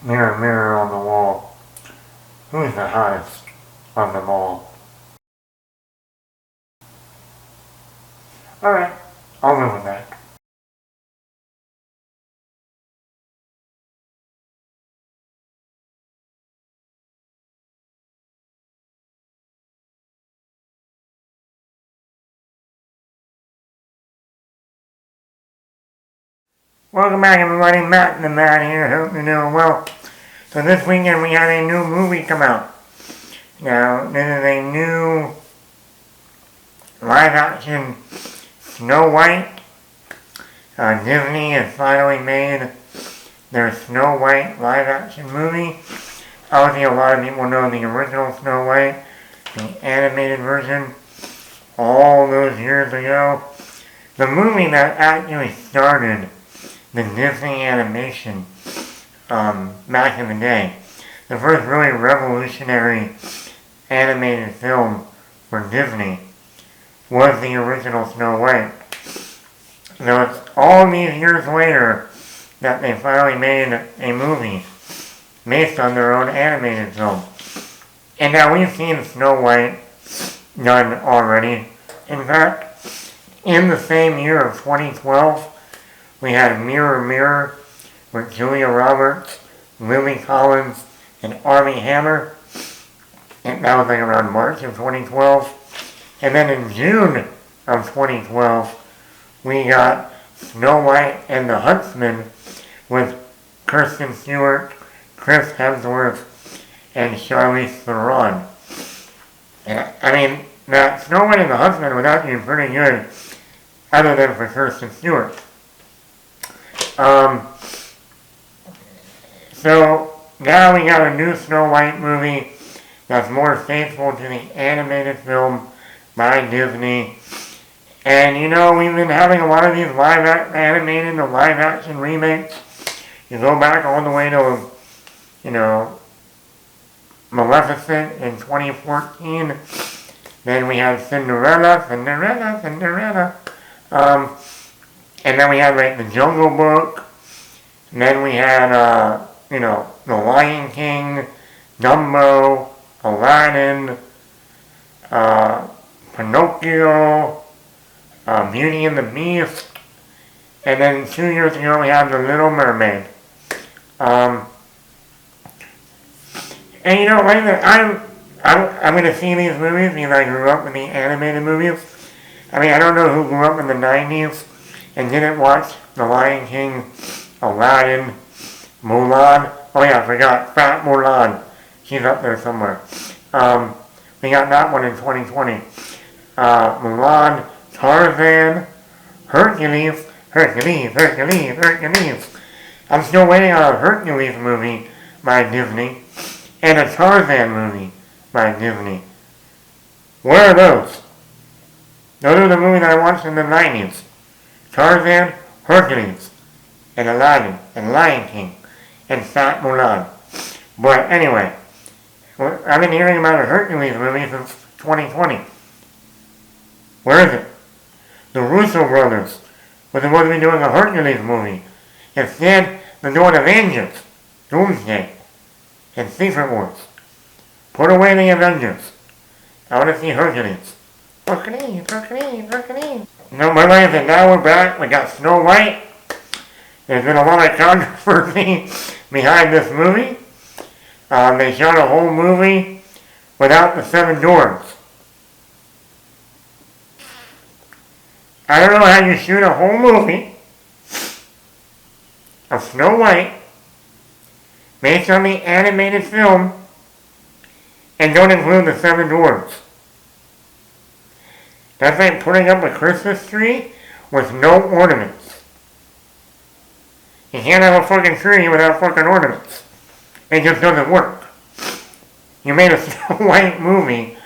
Mirror, mirror on the wall, who's the hottest of them all? Alright, I'll live with that. Welcome back everybody, Matt the Man here, hope you're doing well. So this weekend we had a new movie come out. Now, this is a new live action Snow White. Disney has finally made their Snow White live action movie. Obviously a lot of people know the original Snow White, the animated version, all those years ago. The movie that actually started the Disney animation back in the day. The first really revolutionary animated film for Disney was the original Snow White. So it's all these years later that they finally made a movie based on their own animated film. And now we've seen Snow White done already. In fact, in the same year of 2012, we had Mirror, Mirror with Julia Roberts, Lily Collins, and Armie Hammer. And that was like around March of 2012. And then in June of 2012, we got Snow White and the Huntsman with Kristen Stewart, Chris Hemsworth, and Charlize Theron. And I mean, that Snow White and the Huntsman was actually pretty good, other than for Kristen Stewart. So now we got a new Snow White movie that's more faithful to the animated film by Disney. And you know, we've been having a lot of these animated and live action remakes. You go back all the way to, you know, Maleficent in 2014. Then we had Cinderella. And then we had like the Jungle Book. And then we had, you know, The Lion King, Dumbo, Aladdin, Pinocchio, Beauty and the Beast. And then 2 years ago we had The Little Mermaid. And you know, like I'm going to see these movies because I grew up with the animated movies. I mean, I don't know who grew up in the 90s and didn't watch The Lion King, Aladdin, Mulan. Oh yeah, I forgot, Fat Mulan. She's up there somewhere. We got that one in 2020. Mulan, Tarzan, Hercules. I'm still waiting on a Hercules movie by Disney and a Tarzan movie by Disney. Where are those? Those are the movies I watched in the 90s. Tarzan, Hercules, and Aladdin, and Lion King, and Fat Mulan. But anyway, I've been hearing about a Hercules movie since 2020. Where is it? The Russo brothers were supposed to be doing a Hercules movie. Instead, they're doing Avengers, Doomsday, and Secret Wars. Put away the Avengers. I want to see Hercules. Hercules. No, my life, and now we're back. We got Snow White. There's been a lot of controversy behind this movie. They shot a whole movie without the 7 dwarves. I don't know how you shoot a whole movie of Snow White based on the animated film and don't include the 7 dwarves. That's like putting up a Christmas tree with no ornaments. You can't have a fucking tree without fucking ornaments. It just doesn't work. You made a Snow White movie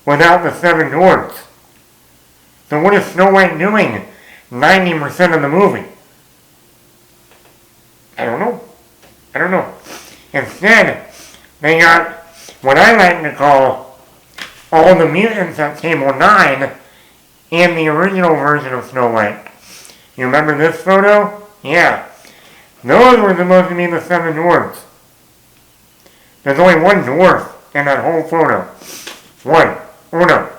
without the 7 dwarves. So what is Snow White doing 90% of the movie? I don't know. Instead, they got what I like to call all the mutants at Table 9 in the original version of Snow White. You remember this photo? Yeah. Those were supposed to be the 7 dwarves. There's only one dwarf in that whole photo. One. Uno.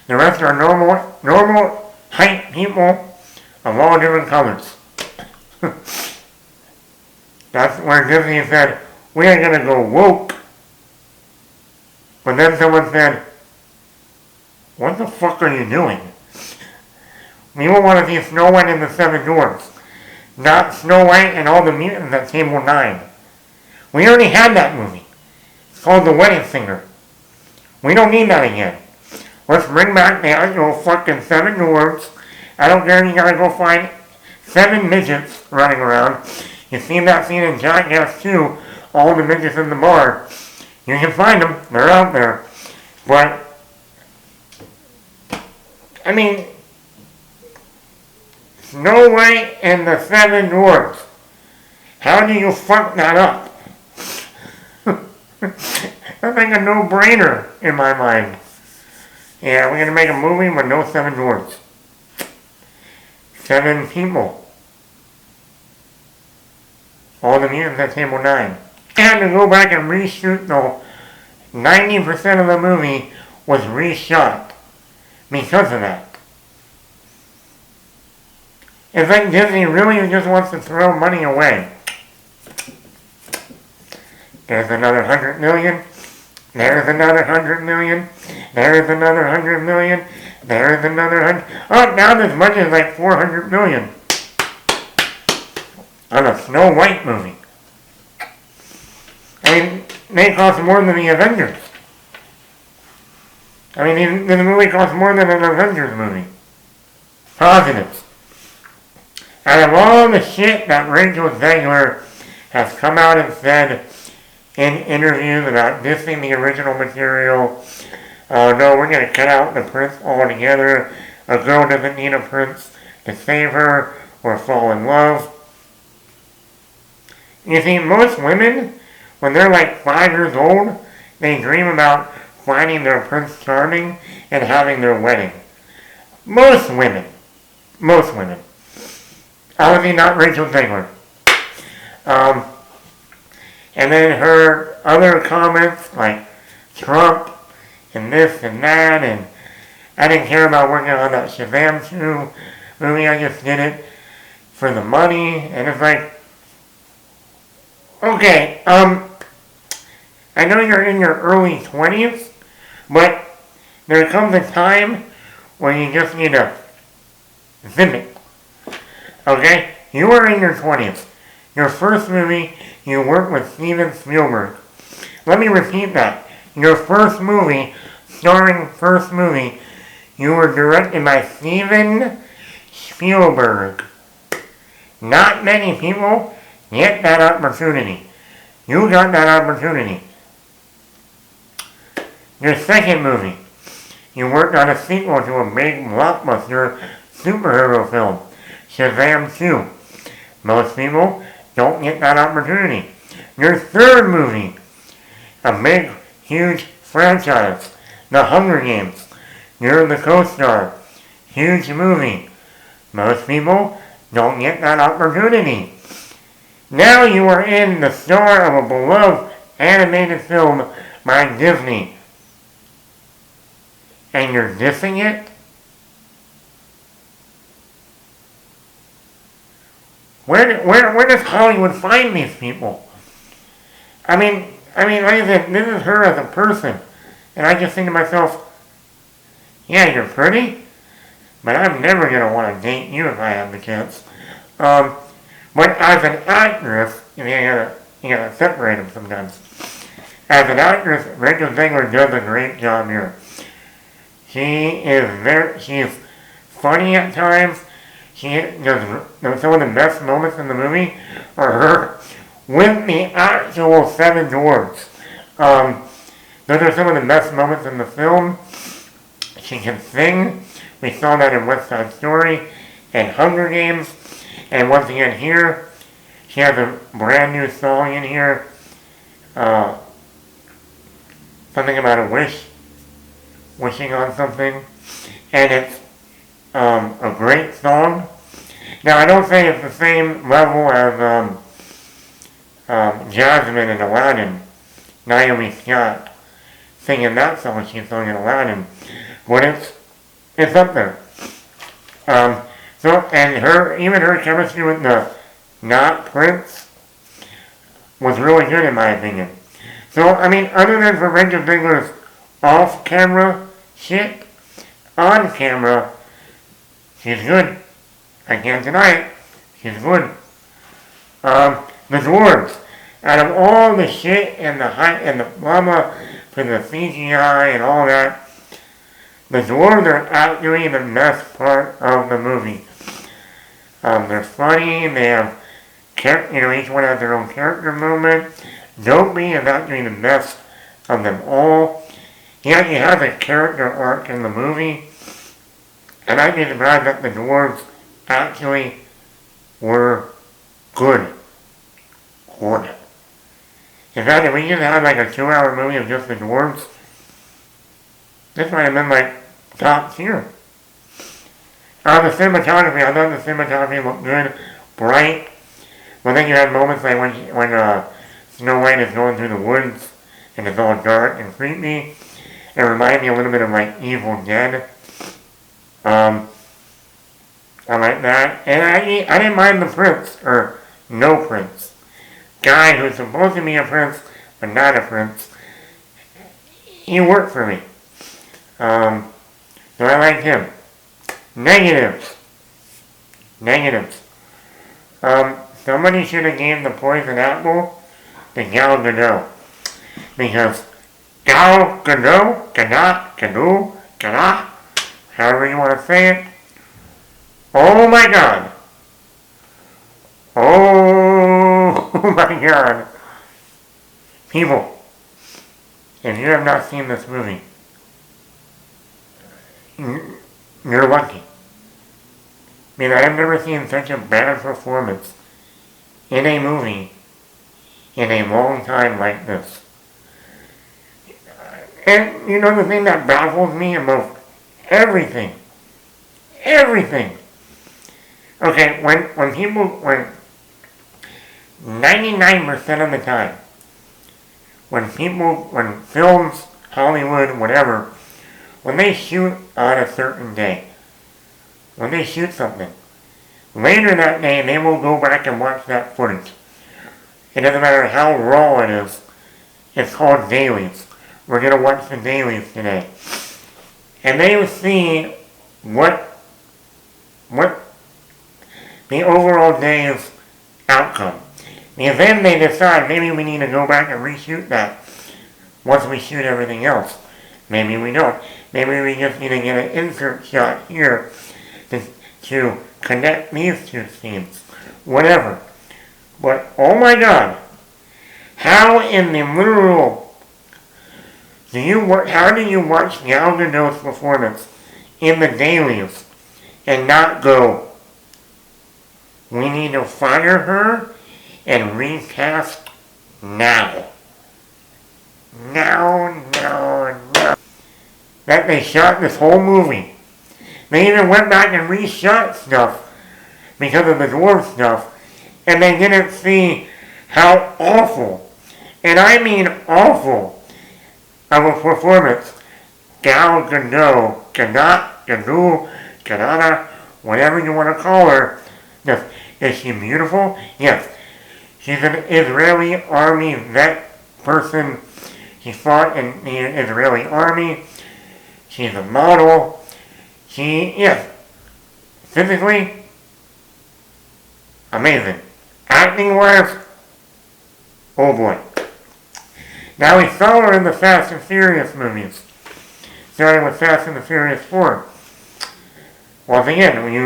The rest are normal height people of all different colors. That's where Disney said, we are going to go woke. But then someone said, what the fuck are you doing? We will want to see Snow White and the Seven Dwarfs, not Snow White and all the mutants at Table 9. We already had that movie. It's called The Wedding Singer. We don't need that again. Let's bring back the actual fucking Seven Dwarfs. I don't care if you gotta go find 7 midgets running around. You've seen that scene in Jackass 2, all the midgets in the bar. You can find them. They're out there. But, I mean, Snow White and the Seven Dwarfs. How do you fuck that up? That's like a no-brainer in my mind. Yeah, we're gonna make a movie with no Seven Dwarfs. 7 people. All the mutants at Table 9. And to go back and reshoot the 90% of the movie was reshot because of that. It's like Disney really just wants to throw money away. There's another 100 million. There's another 100 million. There's another 100 million. There's another 100. Oh, now as much as like 400 million on a Snow White movie. I mean, they cost more than the Avengers. I mean, the movie costs more than an Avengers movie. Positives. Out of all the shit that Rachel Zegler has come out and said in interviews about dissing the original material, no, we're going to cut out the prince altogether. A girl doesn't need a prince to save her or fall in love. You see, most women, when they're like 5 years old, they dream about finding their Prince Charming and having their wedding. Most women. Most women. Obviously not Rachel Zegler. And then her other comments, like Trump and this and that, and I didn't care about working on that Shazam 2 movie, I just did it for the money, and it's like, okay, I know you're in your early 20s, but there comes a time where you just need to zip it. Okay? You are in your 20s. Your first movie, you worked with Steven Spielberg. Let me repeat that. Your first movie, you were directed by Steven Spielberg. Not many people get that opportunity. You got that opportunity. Your second movie, you worked on a sequel to a big blockbuster superhero film, Shazam 2. Most people don't get that opportunity. Your third movie, a big, huge franchise, The Hunger Games. You're the co-star. Huge movie. Most people don't get that opportunity. Now you are in the star of a beloved animated film by Disney. And you're dissing it? Where does Hollywood find these people? I mean, like I said, this is her as a person. And I just think to myself, yeah, you're pretty, but I'm never going to want to date you if I have the chance. But as an actress, you gotta separate them sometimes. As an actress, Rachel Zegler does a great job here. She's funny at times. She does some of the best moments in the movie are her with the actual Seven Dwarfs. Those are some of the best moments in the film. She can sing. We saw that in West Side Story and Hunger Games. And once again here, she has a brand new song in here. Something about a wish. Wishing on something. And it's a great song. Now I don't say it's the same level as Jasmine in Aladdin, Naomi Scott, singing that song she sung in Aladdin. But it's up there. Even her chemistry with the not Prince was really good in my opinion. So, I mean, other than for Rachel Zegler's off-camera shit, on camera, she's good. I can't deny it. She's good. The dwarves. Out of all the shit and the hype and the drama for the CGI and all that, the dwarves are actually the best part of the movie. They're funny, they have, each one has their own character moment. Dopey is actually the best of them all. He actually has a character arc in the movie. And I'd be surprised that the dwarves actually were good. Good. In fact, if we just had like a 2-hour movie of just the dwarves, this might have been like top tier. The cinematography, I thought the cinematography looked good, bright. But then you had moments like when Snow White is going through the woods and it's all dark and creepy. It reminded me a little bit of like Evil Dead. I like that. And I didn't mind the prince, or no prince. Guy who's supposed to be a prince, but not a prince. He worked for me. So I liked him. Negatives. Somebody should have gave the poison apple to Gal Gadot. Because Gal Gadot, Gadot, however you want to say it. Oh my god. Oh my god. People, if you have not seen this movie, you're lucky. I mean, I've never seen such a bad performance in a movie in a long time like this. And you know the thing that baffles me about everything. Okay, when 99% of the time, when films, Hollywood, whatever, when they shoot on a certain day, when they shoot something, later that day they will go back and watch that footage. It doesn't matter how raw it is. It's called dailies. We're going to watch the dailies today. And they will see what the overall day's outcome. And then they decide maybe we need to go back and reshoot that once we shoot everything else. Maybe we don't. Maybe we just need to get an insert shot here to connect these two scenes. Whatever. But, oh my god, how in the literal how do you watch Gal Gadot's performance in the dailies and not go, we need to fire her and recast now? No. That they shot this whole movie. They even went back and reshot stuff because of the dwarf stuff, and they didn't see how awful, and I mean awful, of a performance Gal Gadot, Gadot, whatever you want to call her. Yes. Is she beautiful? Yes. She's an Israeli army vet person. She fought in the Israeli army. She's a model. Yes. Physically, amazing. Acting-wise, oh boy. Now we saw her in the Fast and Furious movies, starting with Fast and the Furious 4. Once again, when you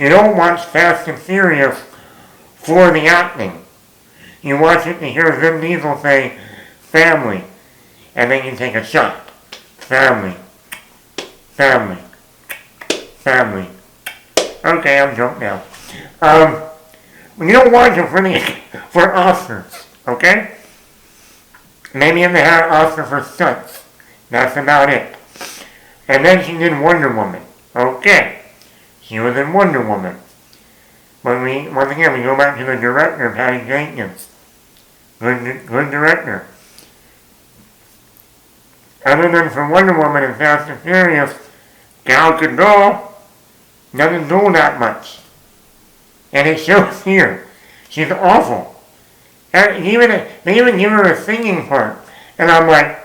don't watch Fast and Furious for the acting. You watch it to hear Vin Diesel say, family, and then you take a shot. Family. Okay, I'm drunk now. You don't watch it for Oscars, okay? Maybe if they had an Oscar for stunts. That's about it. And then she did Wonder Woman. Okay. She was in Wonder Woman. But once again, we go back to the director, Patty Jenkins. Good director. Other than for Wonder Woman and Fast and Furious, Gal Gadot doesn't do that much. And it shows here. She's awful. And they even give her a singing part. And I'm like,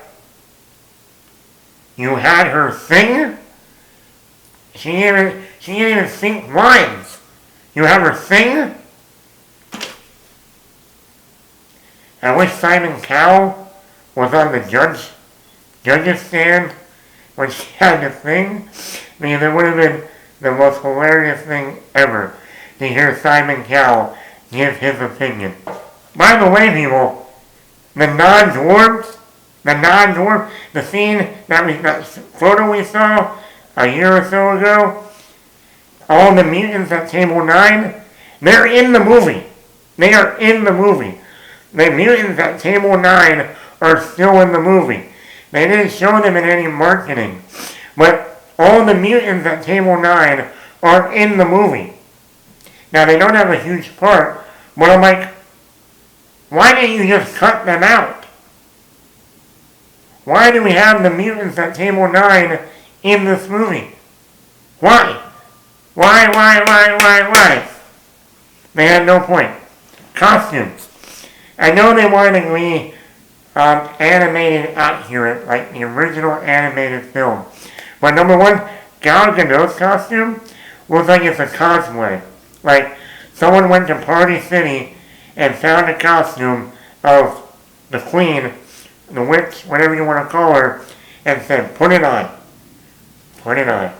you had her sing? She didn't even sing lines. You have her sing? I wish Simon Cowell was on the judge's stand when she had to sing. I mean, it would have been the most hilarious thing ever to hear Simon Cowell give his opinion. By the way, people, the non-dwarves, the scene that photo we saw a year or so ago, all the mutants at Table 9, they're in the movie. They are in the movie. The mutants at Table 9 are still in the movie. They didn't show them in any marketing. But all the mutants at Table 9 are in the movie. Now, they don't have a huge part, but I'm like, why didn't you just cut them out? Why do we have the mutants at Table 9 in this movie? Why? Why? They had no point. Costumes. I know they wanted to be animated accurate, like the original animated film. But number one, Gal Gadot's costume looks like it's a cosplay. Like, someone went to Party City and found a costume of the Queen, the witch, whatever you want to call her, and said, put it on. Put it on.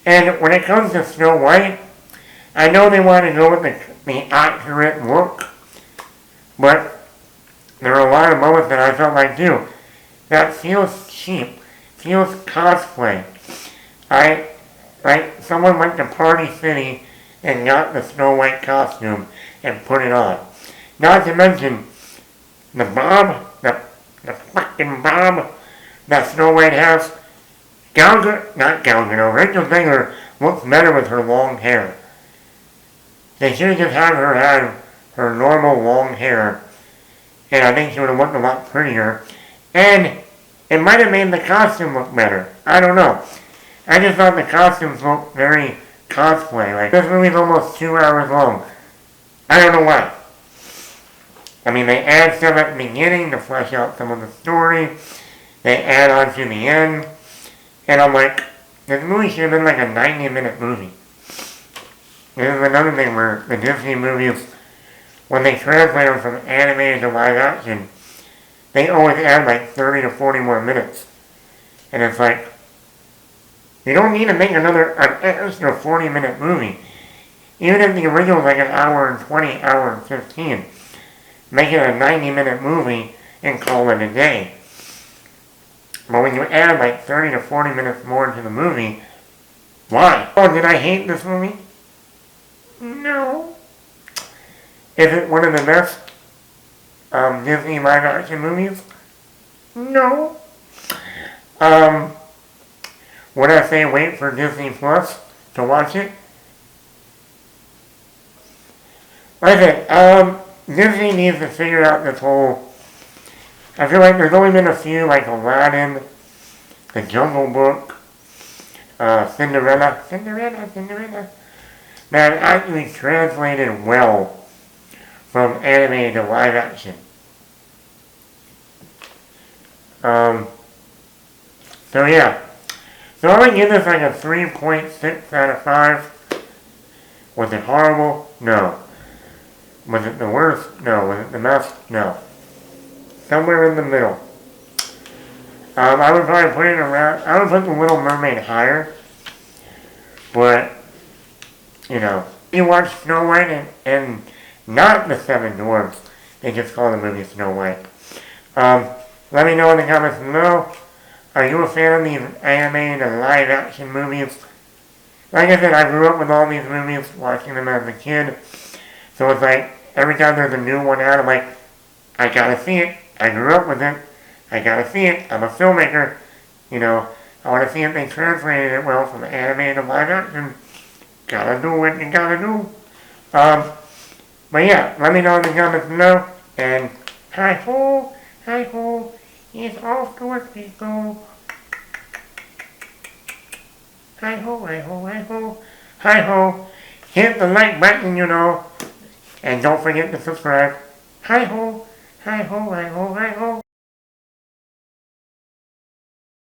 And when it comes to Snow White, I know they want to go with the accurate look, but there are a lot of moments that I felt like, dude, that feels cheap, feels cosplay. Like someone went to Party City and got the Snow White costume and put it on. Not to mention the bob, the fucking bob that Snow White has. Not Gal Gadot, Rachel Zegler looks better with her long hair. They should have just had her have her normal long hair, and I think she would have looked a lot prettier. And it might have made the costume look better. I don't know. I just thought the costumes looked very cosplay. Like, this movie's almost 2 hours long. I don't know why. I mean, they add stuff at the beginning to flesh out some of the story. They add on to the end. And I'm like, this movie should have been like a 90-minute movie. This is another thing where the Disney movies, when they translate them from animated to live action, they always add like 30 to 40 more minutes. And it's like, you don't need to make an extra 40-minute movie. Even if the original is like an hour and 20, hour and 15. Make it a 90-minute movie and call it a day. But when you add like 30 to 40 minutes more into the movie, why? Oh, did I hate this movie? No. Is it one of the best Disney live action movies? No. Would I say wait for Disney Plus to watch it? Like I said, Disney needs to figure out this whole... I feel like there's only been a few, like Aladdin, The Jungle Book, Cinderella, that actually translated well from anime to live action. So yeah. So I'm going to give this like a 3.6 out of 5. Was it horrible? No. Was it the worst? No. Was it the best? No. Somewhere in the middle. I would probably put it around, I would put The Little Mermaid higher. But, you know, you watch Snow White and not the Seven Dwarfs, they just call the movie Snow White. Let me know in the comments below. Are you a fan of these animated and live action movies? Like I said, I grew up with all these movies, watching them as a kid. So it's like, every time there's a new one out, I'm like, I gotta see it. I grew up with it. I gotta see it. I'm a filmmaker. You know, I want to see if they translated it well from animated to live action. Gotta do what you gotta do. But yeah, let me know in the comments below, and hi ho, it's off to work we go. Hi ho, hi ho, hi ho, hi ho. Hit the like button, and don't forget to subscribe. Hi ho, hi ho, hi ho, hi ho.